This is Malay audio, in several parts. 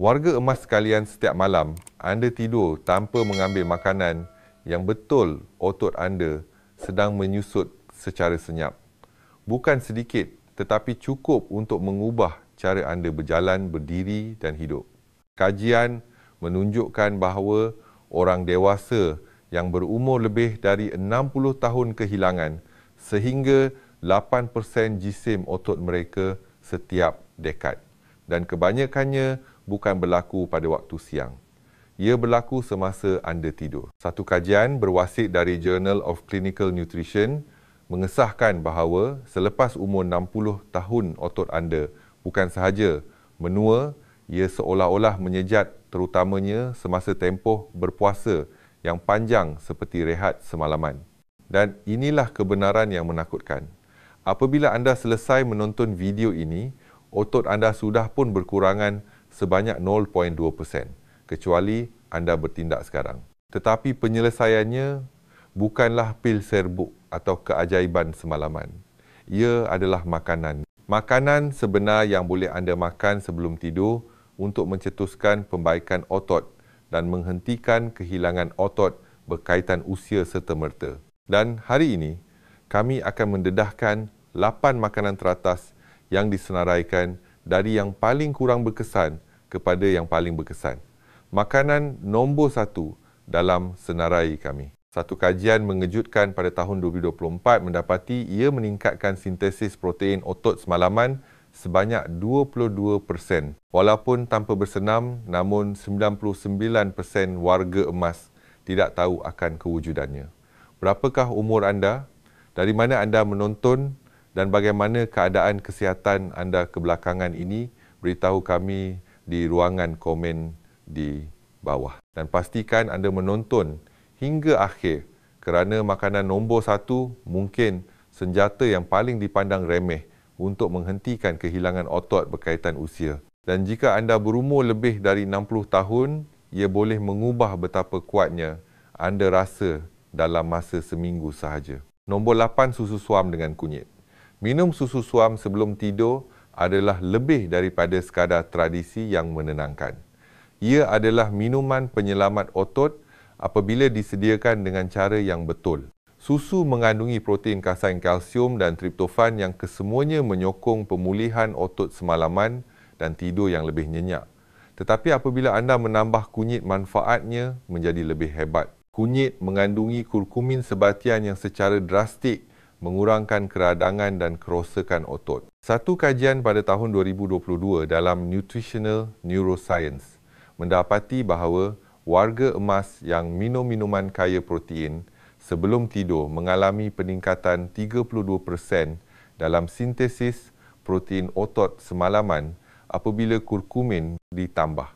Warga emas sekalian, setiap malam anda tidur tanpa mengambil makanan yang betul otot anda sedang menyusut secara senyap. Bukan sedikit tetapi cukup untuk mengubah cara anda berjalan, berdiri dan hidup. Kajian menunjukkan bahawa orang dewasa yang berumur lebih dari 60 tahun kehilangan sehingga 8% jisim otot mereka setiap dekad. Dan kebanyakannya bukan berlaku pada waktu siang. Ia berlaku semasa anda tidur. Satu kajian berwasit dari Journal of Clinical Nutrition mengesahkan bahawa selepas umur 60 tahun otot anda bukan sahaja menua, ia seolah-olah menyejat, terutamanya semasa tempoh berpuasa yang panjang seperti rehat semalaman. Dan inilah kebenaran yang menakutkan. Apabila anda selesai menonton video ini, otot anda sudah pun berkurangan sebanyak 0.2%, kecuali anda bertindak sekarang. Tetapi penyelesaiannya bukanlah pil serbuk atau keajaiban semalaman. Ia adalah makanan. Makanan sebenar yang boleh anda makan sebelum tidur untuk mencetuskan pembaikan otot dan menghentikan kehilangan otot berkaitan usia serta-merta. Dan hari ini, kami akan mendedahkan 8 makanan teratas yang disenaraikan dari yang paling kurang berkesan kepada yang paling berkesan. Makanan nombor 1 dalam senarai kami. Satu kajian mengejutkan pada tahun 2024 mendapati ia meningkatkan sintesis protein otot semalaman sebanyak 22%. Walaupun tanpa bersenam, namun 99% warga emas tidak tahu akan kewujudannya. Berapakah umur anda? Dari mana anda menonton? Dan bagaimana keadaan kesihatan anda kebelakangan ini? Beritahu kami di ruangan komen di bawah. Dan pastikan anda menonton hingga akhir kerana makanan nombor 1 mungkin senjata yang paling dipandang remeh untuk menghentikan kehilangan otot berkaitan usia. Dan jika anda berumur lebih dari 60 tahun, ia boleh mengubah betapa kuatnya anda rasa dalam masa seminggu sahaja. Nombor 8, susu suam dengan kunyit. Minum susu suam sebelum tidur adalah lebih daripada sekadar tradisi yang menenangkan. Ia adalah minuman penyelamat otot apabila disediakan dengan cara yang betul. Susu mengandungi protein kasar kalsium dan triptofan yang kesemuanya menyokong pemulihan otot semalaman dan tidur yang lebih nyenyak. Tetapi apabila anda menambah kunyit, manfaatnya menjadi lebih hebat. Kunyit mengandungi kurkumin sebatian yang secara drastik mengurangkan keradangan dan kerosakan otot. Satu kajian pada tahun 2022 dalam Nutritional Neuroscience mendapati bahawa warga emas yang minum minuman kaya protein sebelum tidur mengalami peningkatan 32% dalam sintesis protein otot semalaman apabila kurkumin ditambah.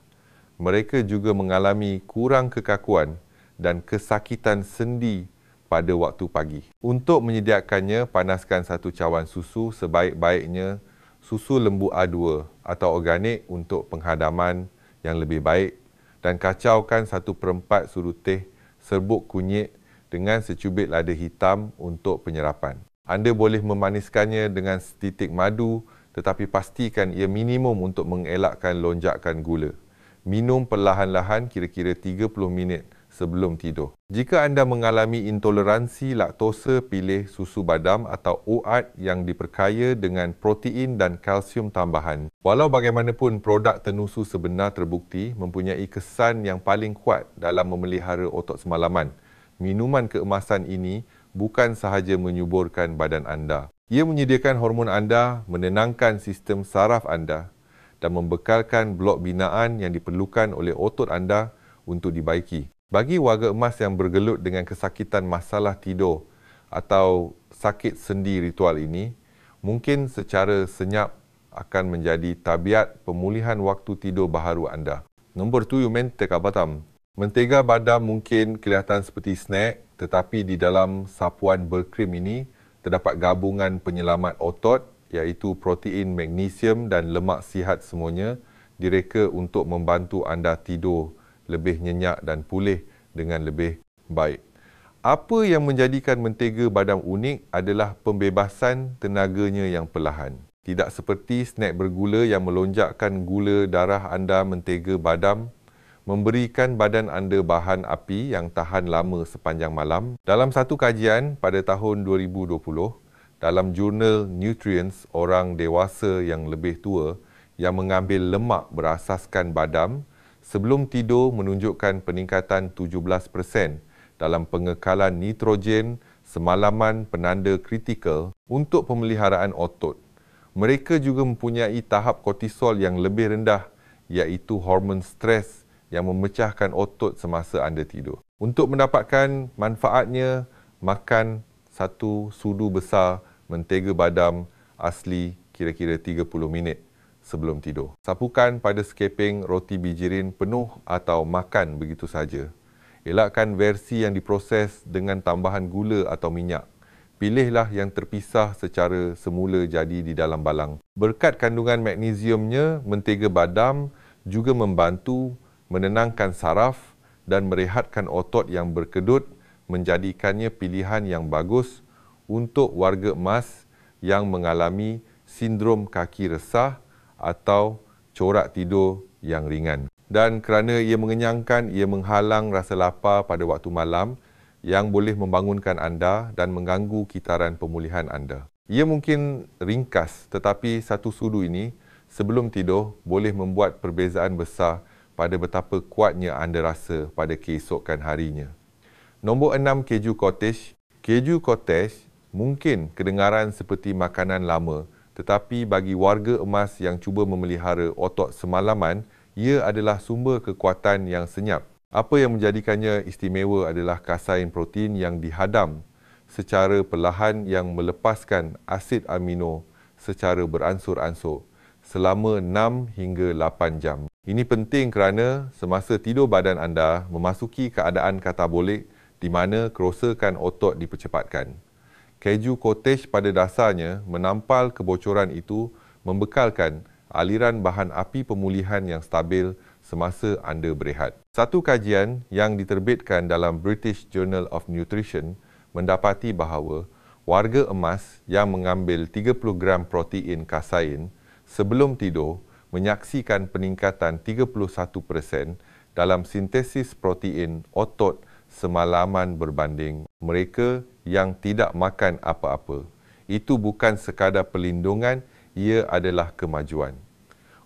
Mereka juga mengalami kurang kekakuan dan kesakitan sendi pada waktu pagi. Untuk menyediakannya, panaskan satu cawan susu, sebaik-baiknya susu lembu A2 atau organik untuk penghadaman yang lebih baik, dan kacaukan 1/4 sudu teh serbuk kunyit dengan secubit lada hitam untuk penyerapan. Anda boleh memaniskannya dengan setitik madu, tetapi pastikan ia minimum untuk mengelakkan lonjakan gula. Minum perlahan-lahan kira-kira 30 minit sebelum tidur. Jika anda mengalami intoleransi laktosa, pilih susu badam atau OAT yang diperkaya dengan protein dan kalsium tambahan. Walau bagaimanapun, produk tenusu sebenar terbukti mempunyai kesan yang paling kuat dalam memelihara otot semalaman. Minuman keemasan ini bukan sahaja menyuburkan badan anda. Ia menyediakan hormon anda, menenangkan sistem saraf anda dan membekalkan blok binaan yang diperlukan oleh otot anda untuk dibaiki. Bagi warga emas yang bergelut dengan kesakitan masalah tidur atau sakit sendi ritual ini, mungkin secara senyap akan menjadi tabiat pemulihan waktu tidur baharu anda. Nombor 7, mentega badam. Mentega badam mungkin kelihatan seperti snack, tetapi di dalam sapuan berkrim ini terdapat gabungan penyelamat otot iaitu protein, magnesium dan lemak sihat semuanya direka untuk membantu anda tidur lebih nyenyak dan pulih dengan lebih baik. Apa yang menjadikan mentega badam unik adalah pembebasan tenaganya yang perlahan. Tidak seperti snack bergula yang melonjakkan gula darah anda mentega badam, memberikan badan anda bahan api yang tahan lama sepanjang malam. Dalam satu kajian pada tahun 2020, dalam jurnal Nutrients orang dewasa yang lebih tua yang mengambil lemak berasaskan badam, sebelum tidur menunjukkan peningkatan 17% dalam pengekalan nitrogen semalaman penanda kritikal untuk pemeliharaan otot. Mereka juga mempunyai tahap kortisol yang lebih rendah, iaitu hormon stres yang memecahkan otot semasa anda tidur. Untuk mendapatkan manfaatnya, makan satu sudu besar mentega badam asli kira-kira 30 minit sebelum tidur. Sapukan pada sekeping roti bijirin penuh atau makan begitu saja. Elakkan versi yang diproses dengan tambahan gula atau minyak. Pilihlah yang terpisah secara semula jadi di dalam balang. Berkat kandungan magnesiumnya, mentega badam juga membantu menenangkan saraf dan merehatkan otot yang berkedut, menjadikannya pilihan yang bagus untuk warga emas yang mengalami sindrom kaki resah atau corak tidur yang ringan. Dan kerana ia mengenyangkan, ia menghalang rasa lapar pada waktu malam yang boleh membangunkan anda dan mengganggu kitaran pemulihan anda. Ia mungkin ringkas, tetapi satu sudu ini sebelum tidur boleh membuat perbezaan besar pada betapa kuatnya anda rasa pada keesokan harinya. Nombor 6, keju cottage. Keju cottage mungkin kedengaran seperti makanan lama, tetapi bagi warga emas yang cuba memelihara otot semalaman, ia adalah sumber kekuatan yang senyap. Apa yang menjadikannya istimewa adalah kasain protein yang dihadam secara perlahan yang melepaskan asid amino secara beransur-ansur selama 6 hingga 8 jam. Ini penting kerana semasa tidur badan anda memasuki keadaan katabolik di mana kerosakan otot dipercepatkan. Keju cottage pada dasarnya menampal kebocoran itu, membekalkan aliran bahan api pemulihan yang stabil semasa anda berehat. Satu kajian yang diterbitkan dalam British Journal of Nutrition mendapati bahawa warga emas yang mengambil 30 gram protein kasain sebelum tidur menyaksikan peningkatan 31% dalam sintesis protein otot semalaman berbanding mereka yang tidak makan apa-apa. Itu bukan sekadar perlindungan, ia adalah kemajuan.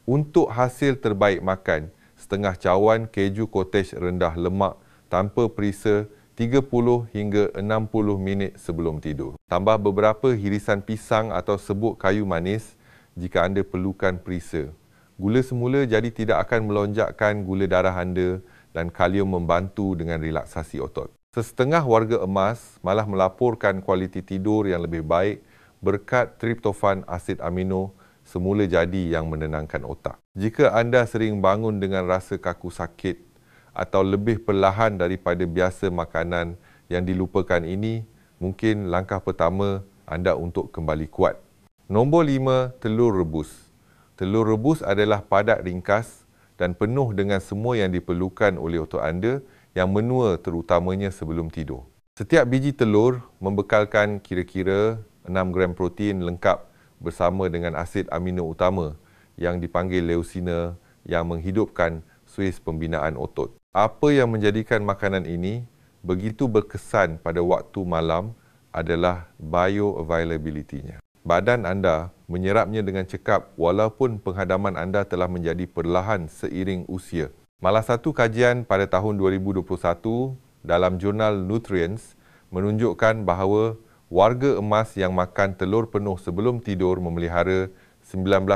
Untuk hasil terbaik makan, setengah cawan keju cottage rendah lemak tanpa perisa 30 hingga 60 minit sebelum tidur. Tambah beberapa hirisan pisang atau sebut kayu manis jika anda perlukan perisa. Gula semula jadi tidak akan melonjakkan gula darah anda dan kalium membantu dengan relaksasi otot. Sesetengah warga emas malah melaporkan kualiti tidur yang lebih baik berkat triptofan asid amino semula jadi yang menenangkan otak. Jika anda sering bangun dengan rasa kaku sakit atau lebih perlahan daripada biasa makanan yang dilupakan ini, mungkin langkah pertama anda untuk kembali kuat. Nombor 5, telur rebus. Telur rebus adalah padat ringkas dan penuh dengan semua yang diperlukan oleh otot anda yang menua terutamanya sebelum tidur. Setiap biji telur membekalkan kira-kira 6 gram protein lengkap bersama dengan asid amino utama yang dipanggil leucina yang menghidupkan suis pembinaan otot. Apa yang menjadikan makanan ini begitu berkesan pada waktu malam adalah bioavailability-nya. Badan anda menyerapnya dengan cekap walaupun penghadaman anda telah menjadi perlahan seiring usia. Malah satu kajian pada tahun 2021 dalam jurnal Nutrients menunjukkan bahawa warga emas yang makan telur penuh sebelum tidur memelihara 19%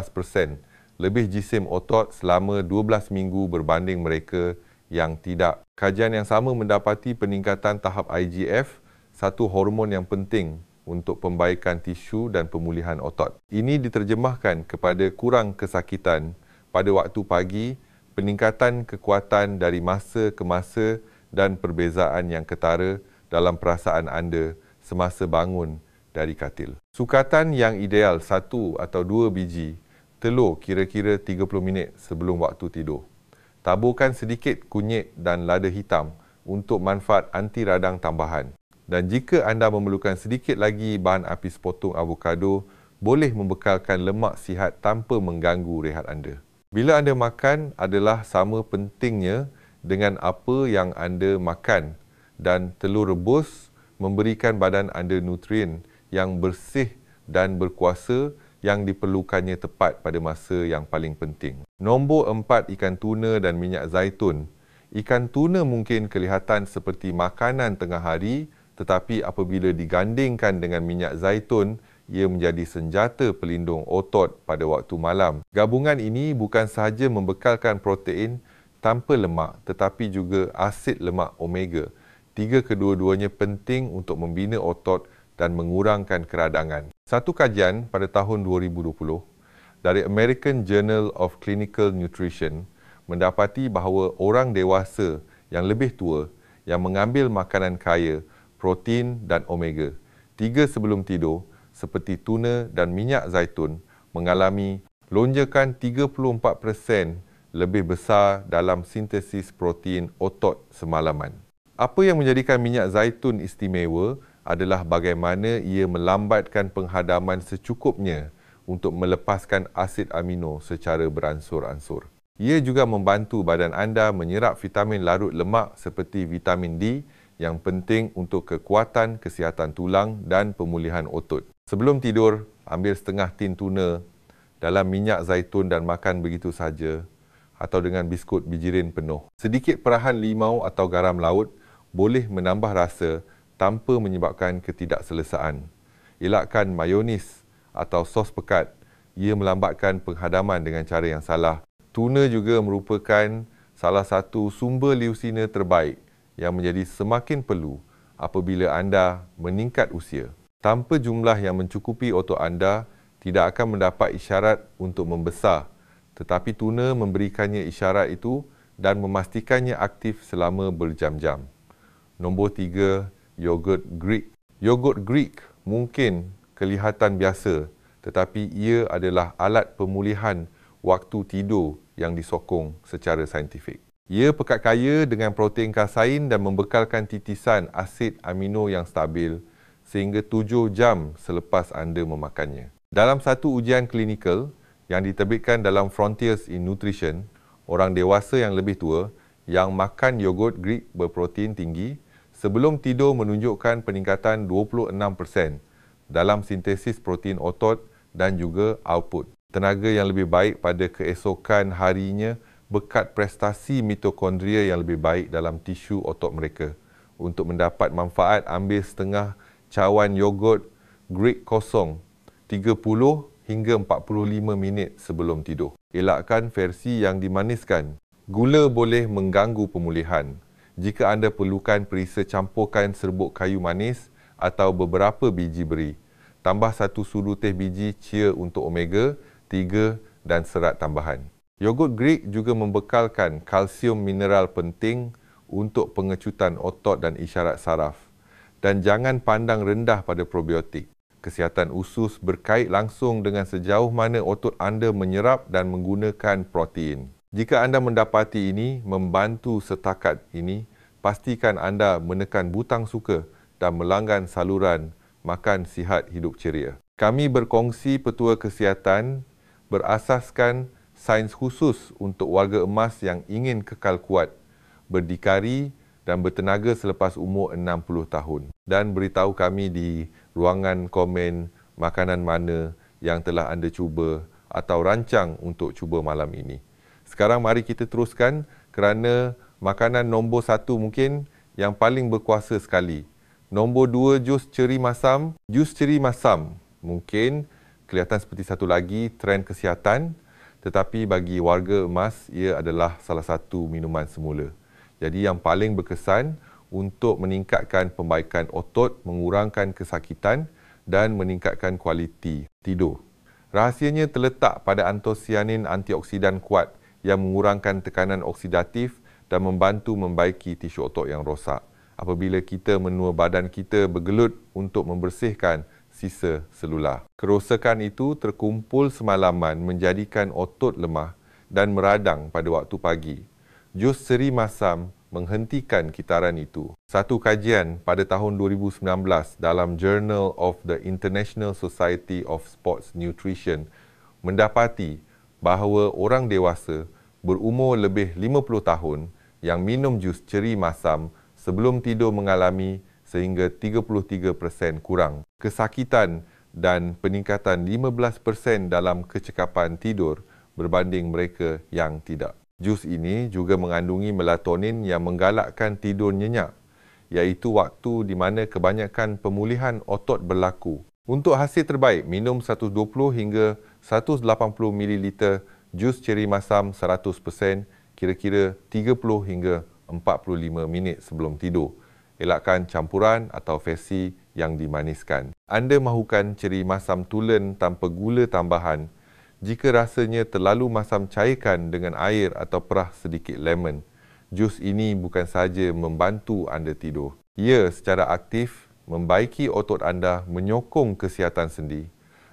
lebih jisim otot selama 12 minggu berbanding mereka yang tidak. Kajian yang sama mendapati peningkatan tahap IGF, satu hormon yang penting untuk pembaikan tisu dan pemulihan otot. Ini diterjemahkan kepada kurang kesakitan pada waktu pagi, peningkatan kekuatan dari masa ke masa dan perbezaan yang ketara dalam perasaan anda semasa bangun dari katil. Sukatan yang ideal 1 atau 2 biji telur kira-kira 30 minit sebelum waktu tidur. Taburkan sedikit kunyit dan lada hitam untuk manfaat anti radang tambahan. Dan jika anda memerlukan sedikit lagi bahan api sepotong avokado, boleh membekalkan lemak sihat tanpa mengganggu rehat anda. Bila anda makan adalah sama pentingnya dengan apa yang anda makan, dan telur rebus memberikan badan anda nutrien yang bersih dan berkuasa yang diperlukannya tepat pada masa yang paling penting. Nombor 4, ikan tuna dan minyak zaitun. Ikan tuna mungkin kelihatan seperti makanan tengah hari, tetapi apabila digandingkan dengan minyak zaitun, ia menjadi senjata pelindung otot pada waktu malam. Gabungan ini bukan sahaja membekalkan protein tanpa lemak, tetapi juga asid lemak omega. Kedua-duanya penting untuk membina otot dan mengurangkan keradangan. Satu kajian pada tahun 2020 dari American Journal of Clinical Nutrition mendapati bahawa orang dewasa yang lebih tua yang mengambil makanan kaya protein dan omega 3 sebelum tidur seperti tuna dan minyak zaitun mengalami lonjakan 34% lebih besar dalam sintesis protein otot semalaman. Apa yang menjadikan minyak zaitun istimewa adalah bagaimana ia melambatkan penghadaman secukupnya untuk melepaskan asid amino secara beransur-ansur. Ia juga membantu badan anda menyerap vitamin larut lemak seperti vitamin D yang penting untuk kekuatan kesihatan tulang dan pemulihan otot. Sebelum tidur, ambil setengah tin tuna dalam minyak zaitun dan makan begitu saja atau dengan biskut bijirin penuh. Sedikit perahan limau atau garam laut boleh menambah rasa tanpa menyebabkan ketidakselesaan. Elakkan mayonis atau sos pekat. Ia melambatkan penghadaman dengan cara yang salah. Tuna juga merupakan salah satu sumber liusina terbaik yang menjadi semakin perlu apabila anda meningkat usia. Tanpa jumlah yang mencukupi otot anda, tidak akan mendapat isyarat untuk membesar. Tetapi tuna memberikannya isyarat itu dan memastikannya aktif selama berjam-jam. Nombor 3, yogurt Greek. Yogurt Greek mungkin kelihatan biasa, tetapi ia adalah alat pemulihan waktu tidur yang disokong secara saintifik. Ia pekat kaya dengan protein kasein dan membekalkan titisan asid amino yang stabil sehingga 7 jam selepas anda memakannya. Dalam satu ujian klinikal yang diterbitkan dalam Frontiers in Nutrition, orang dewasa yang lebih tua yang makan yogurt Greek berprotein tinggi sebelum tidur menunjukkan peningkatan 26% dalam sintesis protein otot dan juga output. Tenaga yang lebih baik pada keesokan harinya berkat prestasi mitokondria yang lebih baik dalam tisu otot mereka. Untuk mendapat manfaat, ambil setengah cawan yogurt Greek kosong 30 hingga 45 minit sebelum tidur. Elakkan versi yang dimaniskan. Gula boleh mengganggu pemulihan. Jika anda perlukan, perisa campurkan serbuk kayu manis atau beberapa biji beri. Tambah 1 sudu teh biji chia untuk omega 3 dan serat tambahan. Yogurt Greek juga membekalkan kalsium mineral penting untuk pengecutan otot dan isyarat saraf. Dan jangan pandang rendah pada probiotik. Kesihatan usus berkait langsung dengan sejauh mana otot anda menyerap dan menggunakan protein. Jika anda mendapati ini membantu setakat ini, pastikan anda menekan butang suka dan melanggan saluran makan sihat hidup ceria. Kami berkongsi petua kesihatan berasaskan sains khusus untuk warga emas yang ingin kekal kuat, berdikari dan bertenaga selepas umur 60 tahun. Dan beritahu kami di ruangan komen makanan mana yang telah anda cuba atau rancang untuk cuba malam ini. Sekarang mari kita teruskan kerana makanan nombor 1 mungkin yang paling berkuasa sekali. Nombor 2, jus ceri masam. Jus ceri masam mungkin kelihatan seperti satu lagi trend kesihatan, tetapi bagi warga emas ia adalah salah satu minuman semula. Jadi yang paling berkesan untuk meningkatkan pembaikan otot, mengurangkan kesakitan dan meningkatkan kualiti tidur. Rahasianya terletak pada antosianin antioksidan kuat yang mengurangkan tekanan oksidatif dan membantu membaiki tisu otot yang rosak. Apabila kita menua badan kita bergelut untuk membersihkan sisa selular. Kerosakan itu terkumpul semalaman menjadikan otot lemah dan meradang pada waktu pagi. Jus seri masam menghentikan kitaran itu. Satu kajian pada tahun 2019 dalam Journal of the International Society of Sports Nutrition mendapati bahawa orang dewasa berumur lebih 50 tahun yang minum jus ceri masam sebelum tidur mengalami sehingga 33% kurang kesakitan dan peningkatan 15% dalam kecekapan tidur berbanding mereka yang tidak. Jus ini juga mengandungi melatonin yang menggalakkan tidur nyenyak, iaitu waktu di mana kebanyakan pemulihan otot berlaku. Untuk hasil terbaik, minum 120 hingga 180 ml jus ceri masam 100% kira-kira 30 hingga 45 minit sebelum tidur. Elakkan campuran atau versi yang dimaniskan. Anda mahukan ceri masam tulen tanpa gula tambahan. Jika rasanya terlalu masam, cairkan dengan air atau perah sedikit lemon. Jus ini bukan sahaja membantu anda tidur. Ia secara aktif membaiki otot anda, menyokong kesihatan sendi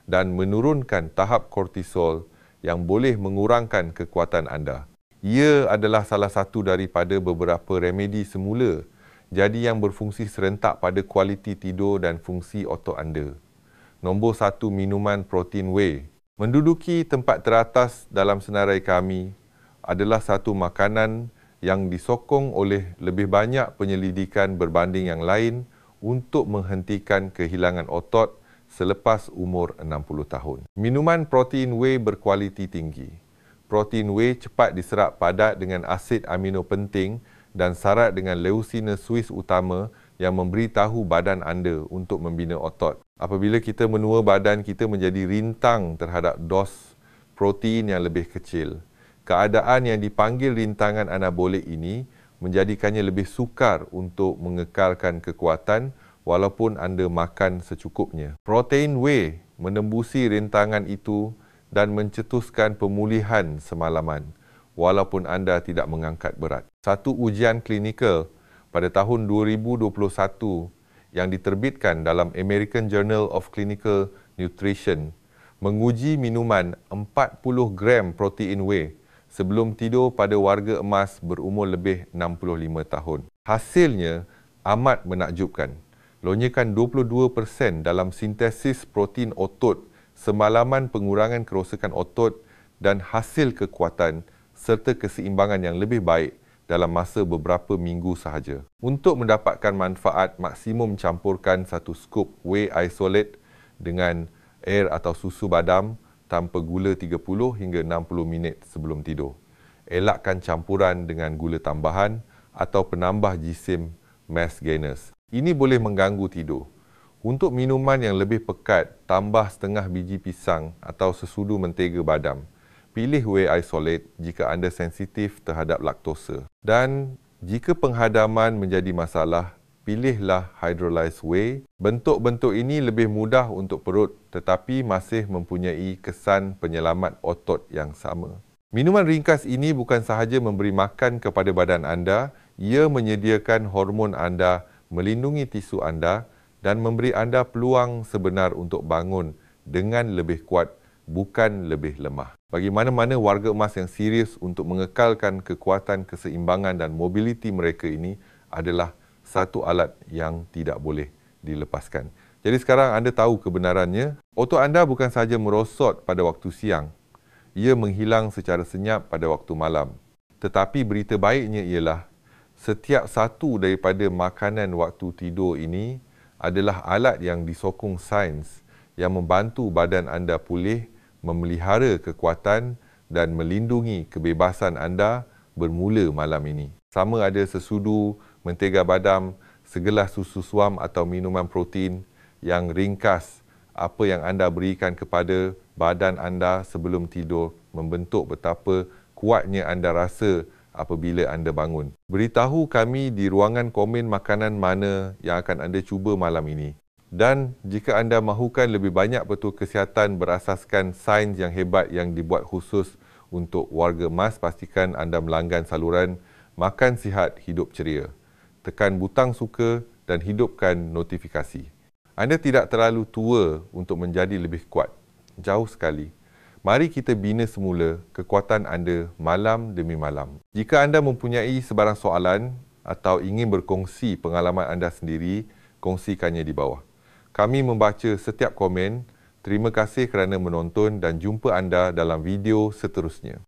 dan menurunkan tahap kortisol yang boleh mengurangkan kekuatan anda. Ia adalah salah satu daripada beberapa remedi semula jadi yang berfungsi serentak pada kualiti tidur dan fungsi otot anda. Nombor 1, minuman protein whey. Menduduki tempat teratas dalam senarai kami adalah satu makanan yang disokong oleh lebih banyak penyelidikan berbanding yang lain untuk menghentikan kehilangan otot selepas umur 60 tahun. Minuman protein whey berkualiti tinggi. Protein whey cepat diserap padat dengan asid amino penting dan syarat dengan leucine Swiss utama yang memberitahu badan anda untuk membina otot. Apabila kita menua, badan kita menjadi rintang terhadap dos protein yang lebih kecil. Keadaan yang dipanggil rintangan anabolik ini menjadikannya lebih sukar untuk mengekalkan kekuatan walaupun anda makan secukupnya. Protein whey menembusi rintangan itu dan mencetuskan pemulihan semalaman walaupun anda tidak mengangkat berat. Satu ujian klinikal pada tahun 2021 yang diterbitkan dalam American Journal of Clinical Nutrition menguji minuman 40 gram protein whey sebelum tidur pada warga emas berumur lebih 65 tahun. Hasilnya amat menakjubkan. Lonjakan 22% dalam sintesis protein otot, semalaman pengurangan kerosakan otot dan hasil kekuatan serta keseimbangan yang lebih baik dalam masa beberapa minggu sahaja. Untuk mendapatkan manfaat maksimum, campurkan satu skop whey isolate dengan air atau susu badam tanpa gula 30 hingga 60 minit sebelum tidur. Elakkan campuran dengan gula tambahan atau penambah jisim mass gainers. Ini boleh mengganggu tidur. Untuk minuman yang lebih pekat, tambah setengah biji pisang atau sesudu mentega badam. Pilih whey isolate jika anda sensitif terhadap laktosa. Dan jika penghadaman menjadi masalah, pilihlah hydrolyzed whey. Bentuk-bentuk ini lebih mudah untuk perut tetapi masih mempunyai kesan penyelamat otot yang sama. Minuman ringkas ini bukan sahaja memberi makan kepada badan anda, ia menyediakan hormon anda, melindungi tisu anda dan memberi anda peluang sebenar untuk bangun dengan lebih kuat, bukan lebih lemah. Bagi mana-mana warga emas yang serius untuk mengekalkan kekuatan, keseimbangan dan mobiliti mereka ini adalah satu alat yang tidak boleh dilepaskan. Jadi sekarang anda tahu kebenarannya. Otot anda bukan sahaja merosot pada waktu siang. Ia menghilang secara senyap pada waktu malam. Tetapi berita baiknya ialah setiap satu daripada makanan waktu tidur ini adalah alat yang disokong sains yang membantu badan anda pulih, memelihara kekuatan dan melindungi kebebasan anda bermula malam ini. Sama ada sesudu mentega badam, segelas susu suam atau minuman protein yang ringkas, apa yang anda berikan kepada badan anda sebelum tidur membentuk betapa kuatnya anda rasa apabila anda bangun. Beritahu kami di ruangan komen makanan mana yang akan anda cuba malam ini. Dan jika anda mahukan lebih banyak petua kesihatan berasaskan sains yang hebat yang dibuat khusus untuk warga emas, pastikan anda melanggan saluran Makan Sihat Hidup Ceria. Tekan butang suka dan hidupkan notifikasi. Anda tidak terlalu tua untuk menjadi lebih kuat. Jauh sekali. Mari kita bina semula kekuatan anda malam demi malam. Jika anda mempunyai sebarang soalan, atau ingin berkongsi pengalaman anda sendiri, kongsikannya di bawah. Kami membaca setiap komen. Terima kasih kerana menonton dan jumpa anda dalam video seterusnya.